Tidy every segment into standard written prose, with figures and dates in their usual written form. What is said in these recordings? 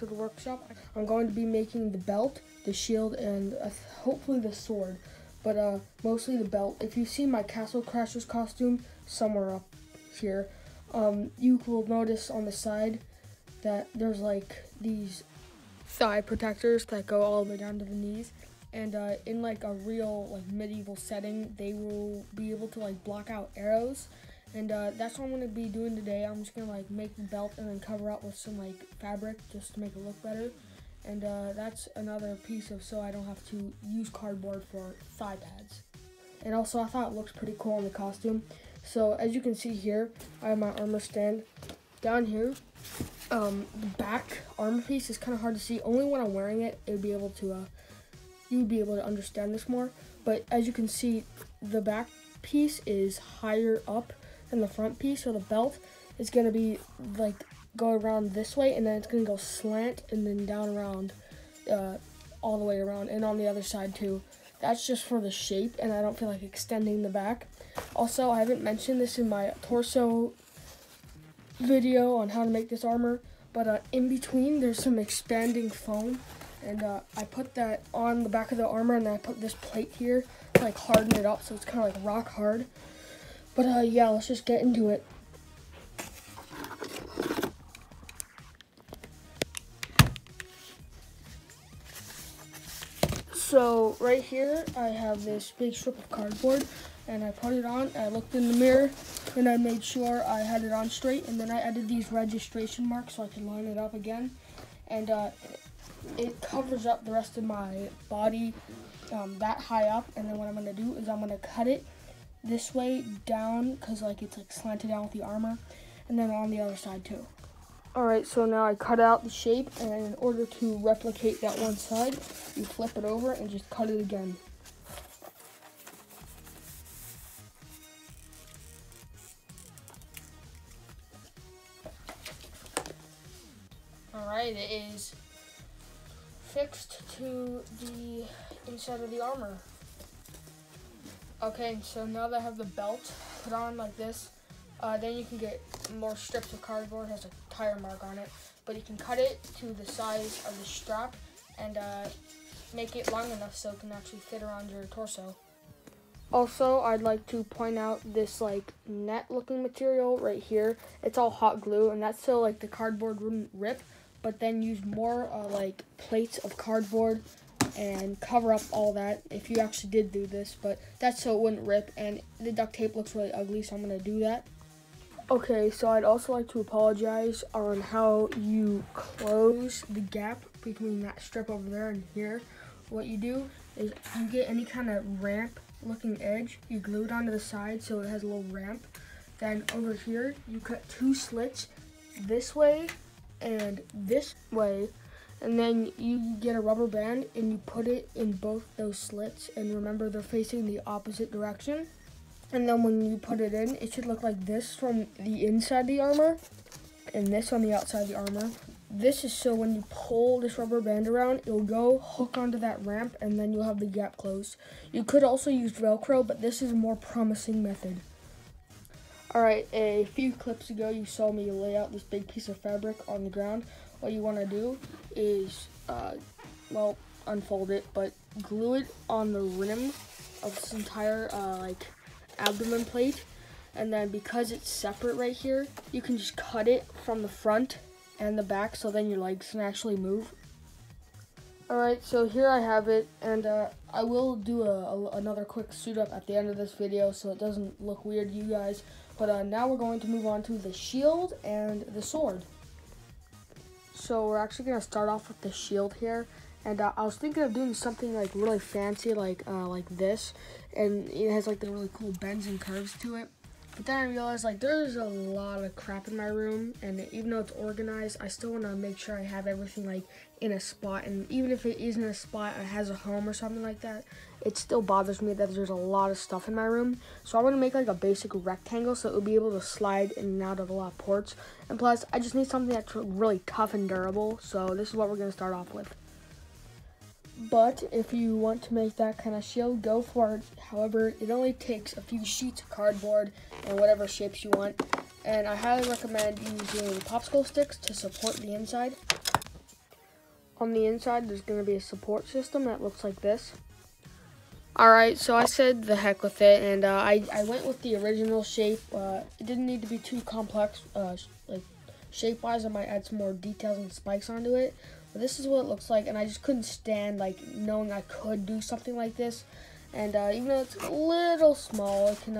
to the workshop. I'm going to be making the belt, the shield, and hopefully the sword, but mostly the belt. If you see my Castle Crashers costume somewhere up here, you will notice on the side that there's like these thigh protectors that go all the way down to the knees, and in like a real like medieval setting, they will be able to like block out arrows. And that's what I'm going to be doing today. I'm just going to like make the belt and then cover up with some like fabric just to make it look better. And that's another piece of so I don't have to use cardboard for thigh pads. And also I thought it looks pretty cool on the costume. So as you can see here, I have my armor stand down here. The back armor piece is kind of hard to see. Only when I'm wearing it, it would be able to you would be able to understand this more. But as you can see, the back piece is higher up than the front piece, so the belt is going to be like go around this way, and then it's going to go slant and then down around all the way around, and on the other side too. That's just for the shape, and I don't feel like extending the back. Also, I haven't mentioned this in my torso video on how to make this armor, but in between there's some expanding foam, and I put that on the back of the armor, and then I put this plate here to like harden it up so it's kind of like rock hard. But yeah, let's just get into it. So right here, I have this big strip of cardboard, and I put it on. I looked in the mirror, and I made sure I had it on straight, and then I added these registration marks so I can line it up again. And it covers up the rest of my body that high up, and then what I'm going to do is I'm going to cut it this way down, because like it's like slanted down with the armor, and then on the other side too. Alright, so now I cut out the shape, and in order to replicate that one side, you flip it over and just cut it again. Alright, it is fixed to the inside of the armor. Okay, so now that I have the belt put on like this, then you can get more strips of cardboard. It has a tire mark on it, but you can cut it to the size of the strap and make it long enough so it can actually fit around your torso. Also, I'd like to point out this like net looking material right here. It's all hot glue, and that's so like the cardboard wouldn't rip, but then use more like plates of cardboard and cover up all that if you actually did do this, but that's so it wouldn't rip, and the duct tape looks really ugly, so I'm going to do that. Okay, so I'd also like to apologize on how you close the gap between that strip over there and here. What you do is you get any kind of ramp looking edge, you glue it onto the side so it has a little ramp. Then over here, you cut 2 slits this way and this way, and then you get a rubber band and you put it in both those slits, and remember they're facing the opposite direction. And then when you put it in, it should look like this from the inside of the armor and this on the outside of the armor. This is so when you pull this rubber band around, it'll go hook onto that ramp, and then you'll have the gap closed. You could also use Velcro, but this is a more promising method. Alright, a few clips ago you saw me lay out this big piece of fabric on the ground. What you want to do is, well, unfold it, but glue it on the rim of this entire, like, abdomen plate. And then because it's separate right here, you can just cut it from the front and the back, so then your legs can actually move. Alright, so here I have it, and I will do another quick suit up at the end of this video so it doesn't look weird to you guys. But now we're going to move on to the shield and the sword. So we're actually going to start off with the shield here, and I was thinking of doing something like really fancy, like this, and it has like the really cool bends and curves to it. But then I realized like there's a lot of crap in my room, and even though it's organized, I still want to make sure I have everything like in a spot, and even if it isn't a spot, it has a home or something like that, it still bothers me that there's a lot of stuff in my room. So I want to make like a basic rectangle so it will be able to slide in and out of a lot of ports. And plus, I just need something that's really tough and durable, so this is what we're going to start off with. But if you want to make that kind of shield, go for it. However, it only takes a few sheets of cardboard and whatever shapes you want. And I highly recommend using popsicle sticks to support the inside. on the inside, there's going to be a support system that looks like this. Alright, so I said the heck with it, and I went with the original shape. It didn't need to be too complex, like shape-wise. I might add some more details and spikes onto it. But this is what it looks like, and I just couldn't stand like knowing I could do something like this. And even though it's a little small, it can.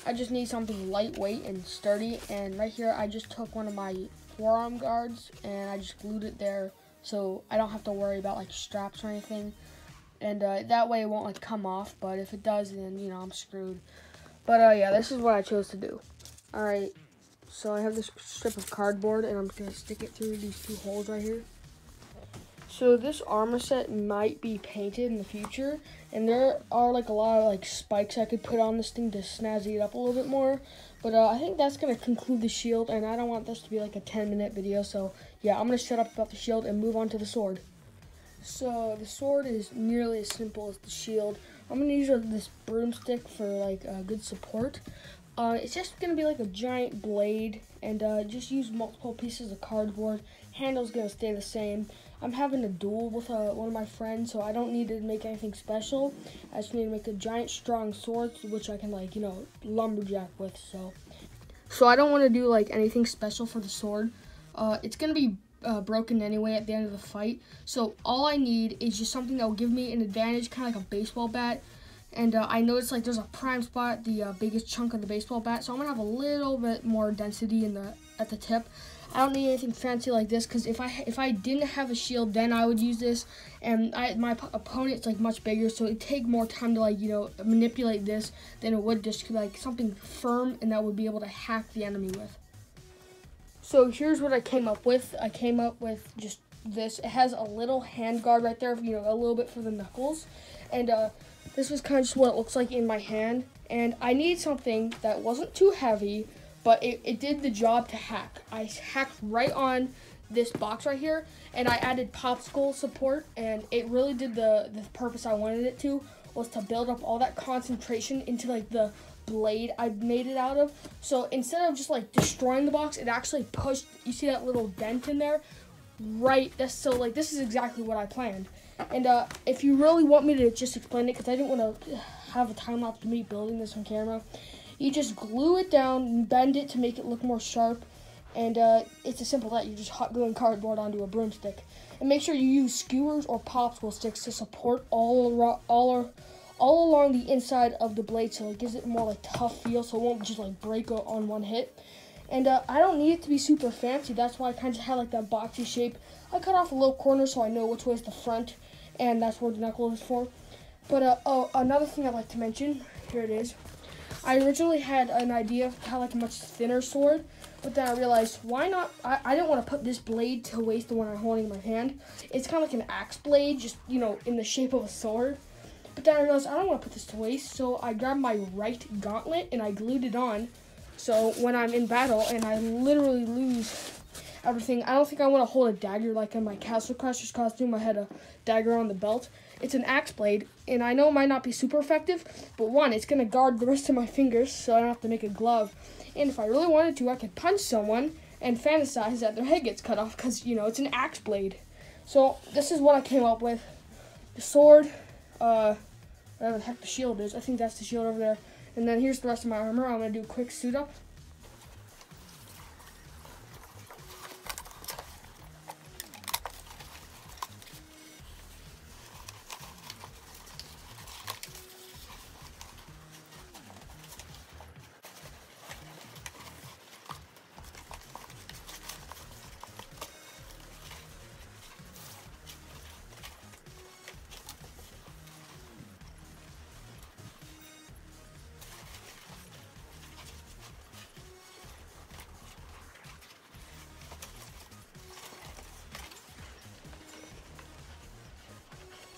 I just need something lightweight and sturdy. And right here, I just took one of my forearm guards and I just glued it there, so I don't have to worry about like straps or anything. And that way it won't like come off. But if it does, then you know I'm screwed. But yeah, this is what I chose to do. All right, so I have this strip of cardboard, and I'm gonna stick it through these two holes right here. So this armor set might be painted in the future, and there are like a lot of like spikes I could put on this thing to snazzy it up a little bit more. But I think that's gonna conclude the shield, and I don't want this to be like a 10-minute video. So yeah, I'm gonna shut up about the shield and move on to the sword. So the sword is nearly as simple as the shield. I'm gonna use this broomstick for like good support. It's just gonna be like a giant blade, and just use multiple pieces of cardboard. Handle's gonna stay the same. I'm having a duel with one of my friends, so I don't need to make anything special. I just need to make a giant strong sword, which I can like, you know, lumberjack with. So I don't want to do like anything special for the sword. It's gonna be broken anyway at the end of the fight. So all I need is just something that will give me an advantage, kind of like a baseball bat. And I noticed like there's a prime spot, the biggest chunk of the baseball bat. So I'm gonna have a little bit more density at the tip. I don't need anything fancy like this, because if I didn't have a shield, then I would use this. And my opponent's like much bigger, so it'd take more time to like, you know, manipulate this than it would just like something firm and that would be able to hack the enemy with. So here's what I came up with. I came up with just this. It has a little hand guard right there, you know, a little bit for the knuckles. And this was kind of just what it looks like in my hand. And I need something that wasn't too heavy, but it did the job to hack. I hacked right on this box right here, and I added popsicle support, and it really did the purpose I wanted it to, was to build up all that concentration into like the blade I made it out of. So instead of just like destroying the box, it actually pushed, you see that little dent in there? Right, so like this is exactly what I planned. And if you really want me to just explain it, because I didn't want to have a time lapse of me building this on camera, you just glue it down and bend it to make it look more sharp. And it's as simple as that. You're just hot gluing cardboard onto a broomstick. And make sure you use skewers or popsicle sticks to support all along the inside of the blade, so it gives it more like tough feel, so it won't just like break on one hit. And I don't need it to be super fancy. That's why I kind of had like that boxy shape. I cut off a little corner so I know which way is the front, and that's where the knuckle is for. But another thing I'd like to mention, here it is. I originally had an idea of kind of like a much thinner sword, but then I realized, why not? I didn't want to put this blade to waste, the one I'm holding in my hand. It's kind of like an axe blade, just, you know, in the shape of a sword. But then I realized I don't want to put this to waste, so I grabbed my right gauntlet and I glued it on. So when I'm in battle and I literally lose everything, I don't think I want to hold a dagger like in my Castle Crashers costume. I had a dagger on the belt. It's an axe blade, and I know it might not be super effective, but one, it's going to guard the rest of my fingers, so I don't have to make a glove. And if I really wanted to, I could punch someone and fantasize that their head gets cut off, because, you know, it's an axe blade. So this is what I came up with. The sword, whatever the heck the shield is. I think that's the shield over there. And then here's the rest of my armor. I'm going to do a quick suit up.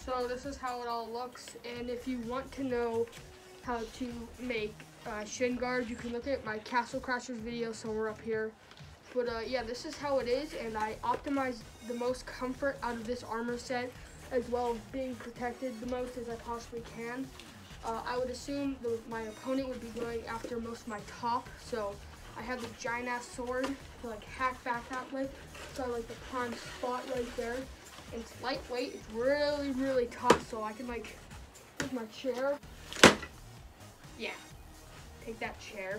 So this is how it all looks, and if you want to know how to make shin guards, you can look at my Castle Crashers video somewhere up here. But yeah, this is how it is, and I optimized the most comfort out of this armor set, as well as being protected the most as I possibly can. I would assume my opponent would be going after most of my top, so I have the giant ass sword to like hack back that with, so like the prime spot right there. It's lightweight. It's really, really tough. So I can like, take my chair. Yeah, take that chair.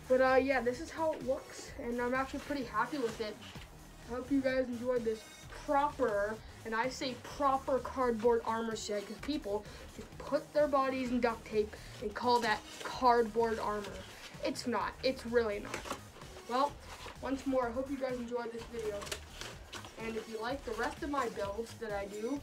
But yeah, this is how it looks, and I'm actually pretty happy with it. I hope you guys enjoyed this proper, and I say proper cardboard armor set because people just put their bodies in duct tape and call that cardboard armor. It's not. It's really not. Well, once more, I hope you guys enjoyed this video. And if you like the rest of my builds that I do,